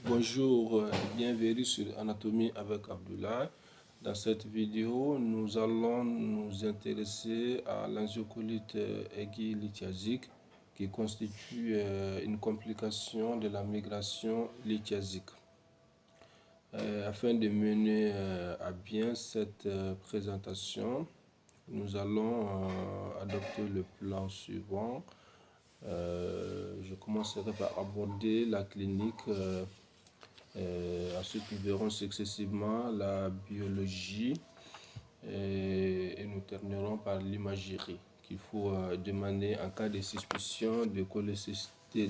Bonjour et bienvenue sur Anatomie avec Abdullah. Dans cette vidéo, nous allons nous intéresser à l'angiocolite aiguë lithiasique qui constitue une complication de la migration lithiasique. Afin de mener à bien cette présentation, nous allons adopter le plan suivant. Je commencerai par aborder la clinique. Ensuite, nous verrons successivement la biologie et nous terminerons par l'imagerie qu'il faut demander en cas de suspicion de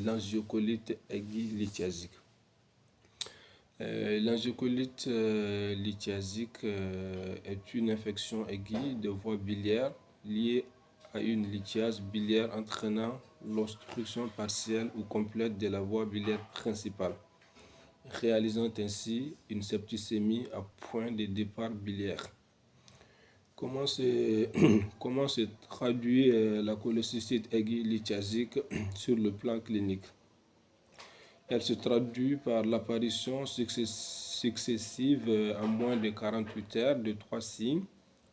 l'angiocolite aiguë lithiasique. L'angiocolite lithiasique est une infection aiguë de voie biliaire liée à une lithiase biliaire entraînant l'obstruction partielle ou complète de la voie biliaire principale, réalisant ainsi une septicémie à point de départ biliaire. Comment se traduit la cholécystite aiguë lithiasique sur le plan clinique? Elle se traduit par l'apparition successive en moins de 48 heures de 3 signes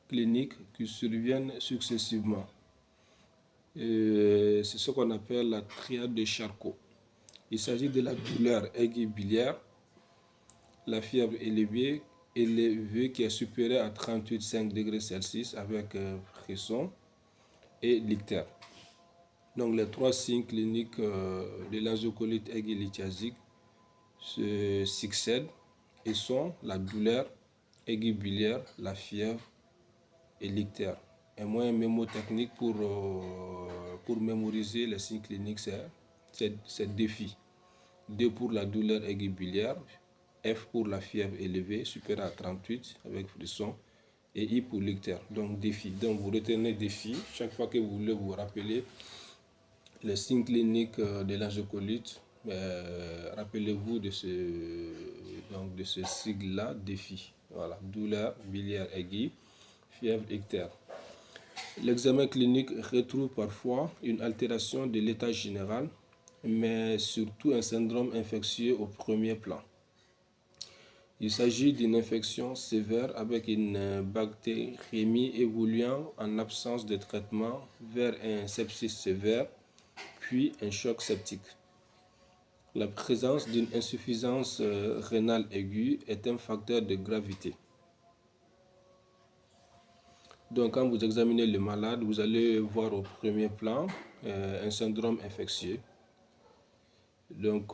cliniques qui surviennent successivement. C'est ce qu'on appelle la triade de Charcot. Il s'agit de la douleur aiguë biliaire, la fièvre élevée qui est supérieure à 38,5 degrés Celsius avec frisson et l'ictère. Donc les trois signes cliniques de l'angiocolite aiguë lithiasique se succèdent et sont la douleur aiguë biliaire, la fièvre et l'ictère. Un moyen mémotechnique pour mémoriser les signes cliniques, c'est défi. D pour la douleur aiguë biliaire, F pour la fièvre élevée supérieure à 38 avec frisson et I pour l'ictère. Donc défi. Donc vous retenez défi chaque fois que vous voulez vous rappeler les signes cliniques de l'angiocolite. Rappelez-vous de ce sigle-là, défi. Voilà, douleur biliaire aiguë, fièvre, ictère. L'examen clinique retrouve parfois une altération de l'état général, mais surtout un syndrome infectieux au premier plan. Il s'agit d'une infection sévère avec une bactériémie évoluant en absence de traitement vers un sepsis sévère, puis un choc septique. La présence d'une insuffisance rénale aiguë est un facteur de gravité. Donc quand vous examinez le malade, vous allez voir au premier plan un syndrome infectieux. Donc,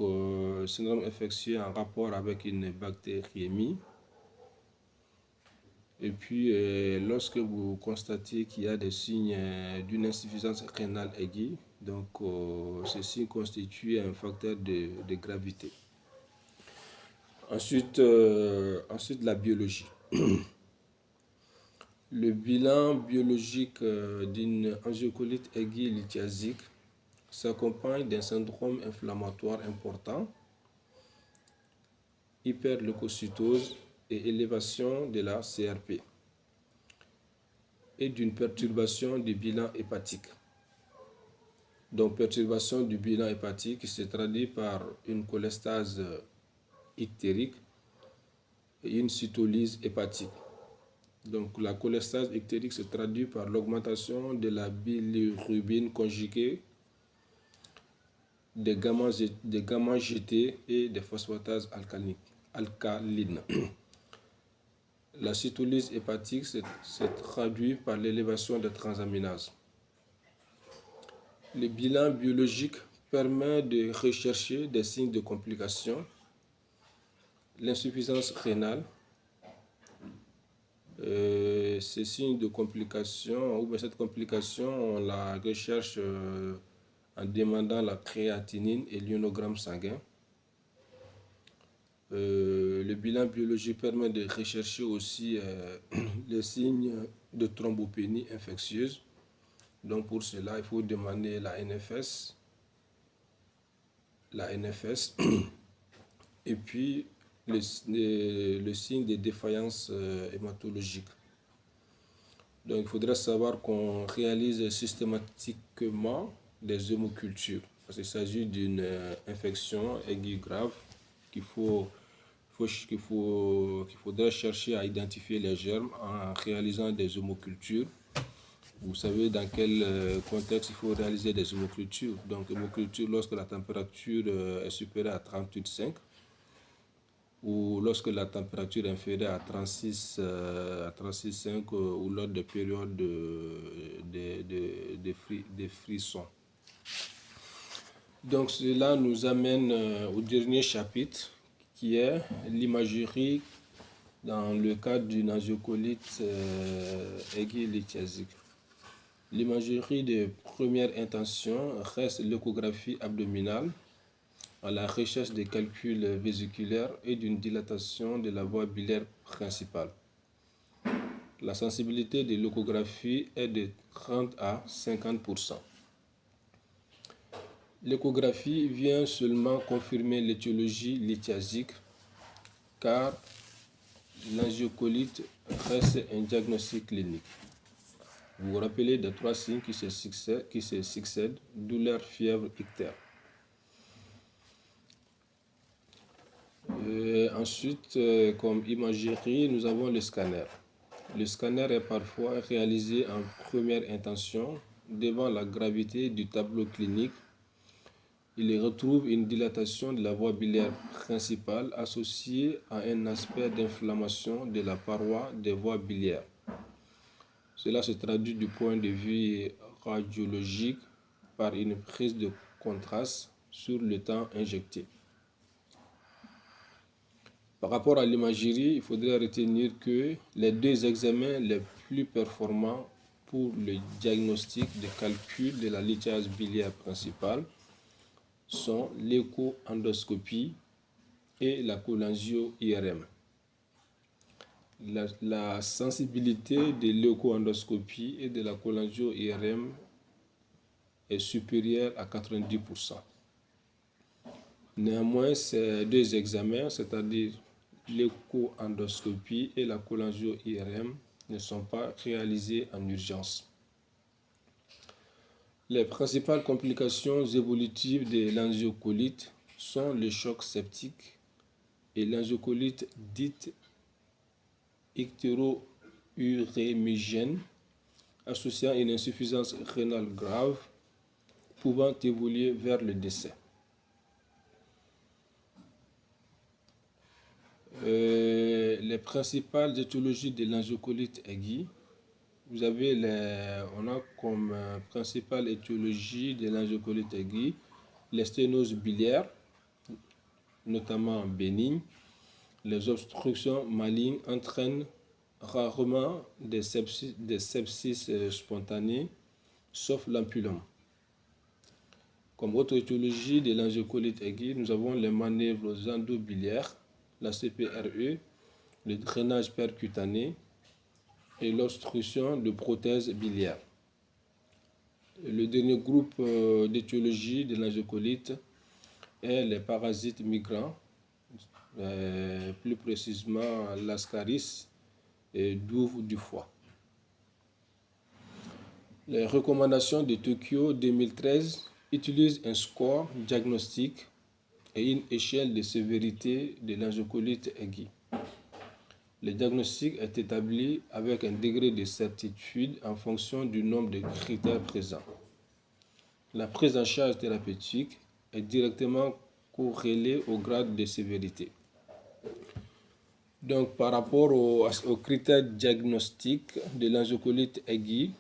syndrome infectieux en rapport avec une bactériémie. Et puis, lorsque vous constatez qu'il y a des signes d'une insuffisance rénale aiguë, donc ceci constitue un facteur de gravité. Ensuite, la biologie. Le bilan biologique d'une angiocolite aiguë lithiasique s'accompagne d'un syndrome inflammatoire important, hyperleucocytose et élévation de la CRP, et d'une perturbation du bilan hépatique. Donc, perturbation du bilan hépatique qui se traduit par une cholestase ictérique et une cytolyse hépatique. Donc, la cholestase ictérique se traduit par l'augmentation de la bilirubine conjuguée, des gamma-GT et des phosphatases alcalines. La cytolyse hépatique se traduit par l'élévation des transaminases. Le bilan biologique permet de rechercher des signes de complications, l'insuffisance rénale. Ces signes de complications, ou bien cette complication, on la recherche en demandant la créatinine et l'ionogramme sanguin. Le bilan biologique permet de rechercher aussi les signes de thrombopénie infectieuse. Donc pour cela, il faut demander la NFS, et puis le signe de défaillance hématologique. Donc il faudrait savoir qu'on réalise systématiquement des hémocultures, parce qu'il s'agit d'une infection aiguë grave qu'il faudrait chercher à identifier les germes en réalisant des homocultures. Vous savez dans quel contexte il faut réaliser des homocultures. Donc, homoculture lorsque la température est supérieure à 38,5 ou lorsque la température est inférieure à 36,5 ou lors des périodes de frissons. Donc, cela nous amène au dernier chapitre qui est l'imagerie dans le cadre d'une angiocolite aiguë lithiasique. L'imagerie de première intention reste l'échographie abdominale à la recherche des calculs vésiculaires et d'une dilatation de la voie biliaire principale. La sensibilité de l'échographie est de 30 à 50%. L'échographie vient seulement confirmer l'étiologie lithiasique car l'angiocolite reste un diagnostic clinique. Vous vous rappelez des 3 signes qui se succèdent, douleur, fièvre, ictère. Ensuite, comme imagerie, nous avons le scanner. Le scanner est parfois réalisé en première intention devant la gravité du tableau clinique. Il retrouve une dilatation de la voie biliaire principale associée à un aspect d'inflammation de la paroi des voies biliaires. Cela se traduit du point de vue radiologique par une prise de contraste sur le temps injecté. Par rapport à l'imagerie, il faudrait retenir que les 2 examens les plus performants pour le diagnostic de calcul de la lithiase biliaire principale sont l'écho-endoscopie et la cholangio-IRM. La sensibilité de l'écho-endoscopie et de la cholangio-IRM est supérieure à 90%. Néanmoins, ces 2 examens, c'est-à-dire l'écho-endoscopie et la cholangio-IRM, ne sont pas réalisés en urgence. Les principales complications évolutives de l'angiocolite sont le choc septique et l'angiocolite dite ictéro-urémigène associant une insuffisance rénale grave pouvant évoluer vers le décès. Les principales étiologies de l'angiocolite aiguë, on a comme principale étiologie de l'angiocolite aiguë les sténoses biliaires, notamment bénignes. Les obstructions malignes entraînent rarement des sepsis spontanées, sauf l'ampulome. Comme autre étiologie de l'angiocolite aiguë, nous avons les manœuvres endobiliaires, la CPRE, le drainage percutané et l'obstruction de prothèses biliaires. Le dernier groupe d'étiologie de l'angiocolite est les parasites migrants, plus précisément l'ascaris et douve du foie. Les recommandations de Tokyo 2013 utilisent un score diagnostique et une échelle de sévérité de l'angiocolite aiguë. Le diagnostic est établi avec un degré de certitude en fonction du nombre de critères présents. La prise en charge thérapeutique est directement corrélée au grade de sévérité. Donc, par rapport aux critères diagnostiques de l'angiocolite aiguë,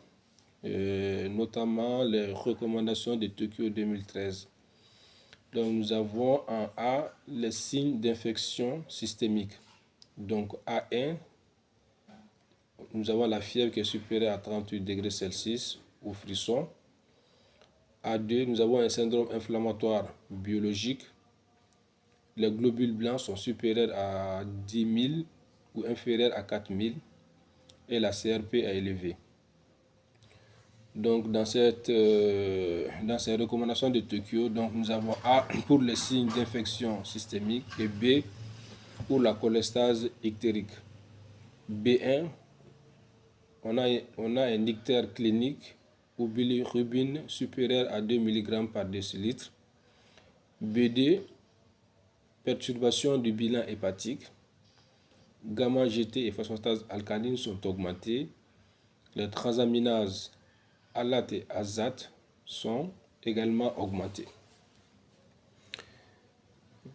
notamment les recommandations de Tokyo 2013. Donc, nous avons en A les signes d'infection systémique. Donc, A1, nous avons la fièvre qui est supérieure à 38 degrés Celsius ou frisson. A2, nous avons un syndrome inflammatoire biologique. Les globules blancs sont supérieurs à 10 000 ou inférieurs à 4 000 et la CRP est élevée. Donc, dans ces recommandations de Tokyo, donc, nous avons A pour les signes d'infection systémique et B pour la cholestase ictérique. B1, on a un ictère clinique ou bilirubine supérieure à 2 mg par décilitre. B2, Perturbation du bilan hépatique. Gamma-GT et phosphatase alcaline sont augmentés. Les transaminases ALAT et AZAT sont également augmentées.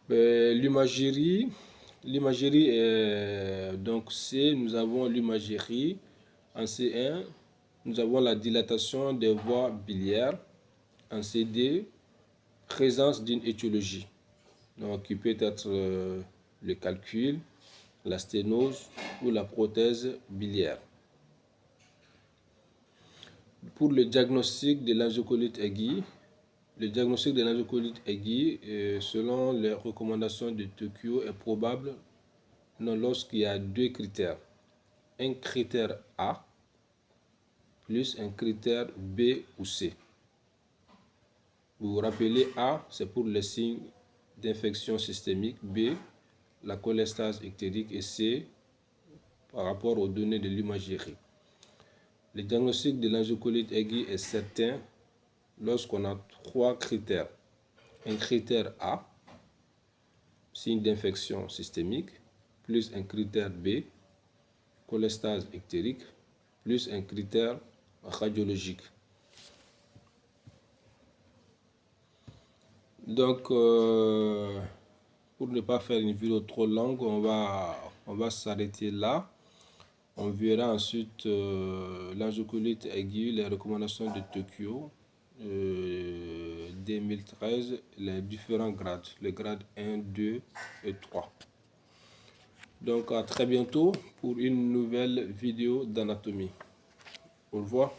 L'imagerie, donc nous avons l'imagerie en C1, nous avons la dilatation des voies biliaires. En CD, présence d'une étiologie, donc qui peut être le calcul, la sténose ou la prothèse biliaire. Pour le diagnostic de l'angiocolite aiguë, selon les recommandations de Tokyo, est probable lorsqu'il y a deux critères. Un critère A plus un critère B ou C. Vous vous rappelez, A, c'est pour les signes d'infection systémique, B, la cholestase ictérique et C, par rapport aux données de l'imagerie. Le diagnostic de l'angiocolite aiguë est certain lorsqu'on a trois critères. Un critère A, signe d'infection systémique, plus un critère B, cholestase ictérique, plus un critère radiologique. Donc, pour ne pas faire une vidéo trop longue, on va s'arrêter là. On verra ensuite l'angiocolite aiguë, les recommandations de Tokyo 2013, les différents grades, les grades 1, 2 et 3. Donc, à très bientôt pour une nouvelle vidéo d'anatomie. Au revoir.